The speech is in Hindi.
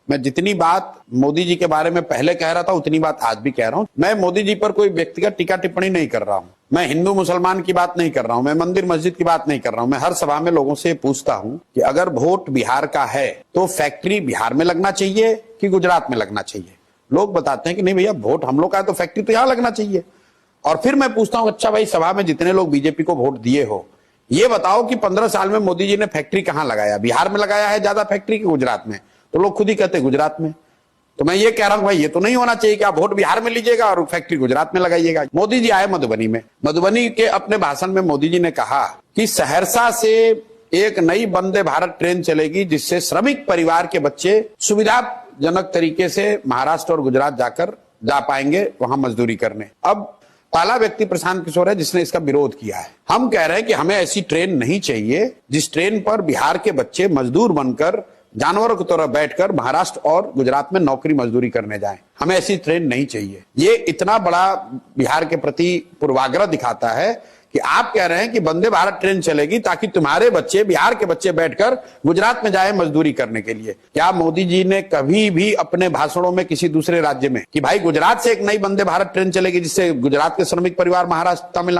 मैं जितनी बात मोदी जी के बारे में पहले कह रहा था उतनी बात आज भी कह रहा हूं। मैं मोदी जी पर कोई व्यक्तिगत टीका टिप्पणी नहीं कर रहा हूं। मैं हिंदू मुसलमान की बात नहीं कर रहा हूं। मैं मंदिर मस्जिद की बात नहीं कर रहा हूं। मैं हर सभा में लोगों से पूछता हूं कि अगर वोट बिहार का है तो फैक्ट्री बिहार में लगना चाहिए कि गुजरात में लगना चाहिए। लोग बताते हैं कि नहीं भैया, वोट हम लोग का है तो फैक्ट्री तो यहां लगना चाहिए। और फिर मैं पूछता हूं, अच्छा भाई, सभा में जितने लोग बीजेपी को वोट दिए हो, ये बताओ कि 15 साल में मोदी जी ने फैक्ट्री कहां लगाया? बिहार में लगाया है ज्यादा फैक्ट्री कि गुजरात में? तो लोग खुद ही कहते गुजरात में। तो मैं ये कह रहा हूं भाई, ये तो नहीं होना चाहिए कि आप वोट बिहार में लीजिएगा और फैक्ट्री गुजरात में लगाइएगा। मोदी जी आए मधुबनी में, मधुबनी के अपने भाषण में मोदी जी ने कहा कि सहरसा से एक नई वंदे भारत ट्रेन चलेगी जिससे श्रमिक परिवार के बच्चे सुविधाजनक तरीके से महाराष्ट्र और गुजरात जा पाएंगे वहां मजदूरी करने। अब पहला व्यक्ति प्रशांत किशोर है जिसने इसका विरोध किया है। हम कह रहे हैं कि हमें ऐसी ट्रेन नहीं चाहिए जिस ट्रेन पर बिहार के बच्चे मजदूर बनकर, जानवरों की तरह बैठकर महाराष्ट्र और गुजरात में नौकरी मजदूरी करने जाएं। हमें ऐसी ट्रेन नहीं चाहिए। ये इतना बड़ा बिहार के प्रति पूर्वाग्रह दिखाता है कि आप कह रहे हैं कि वंदे भारत ट्रेन चलेगी ताकि तुम्हारे बच्चे, बिहार के बच्चे बैठकर गुजरात में जाए मजदूरी करने के लिए। क्या मोदी जी ने कभी भी अपने भाषणों में किसी दूसरे राज्य में कि भाई गुजरात से एक नई वंदे भारत ट्रेन चलेगी जिससे गुजरात के श्रमिक परिवार महाराष्ट्र, तमिलनाडु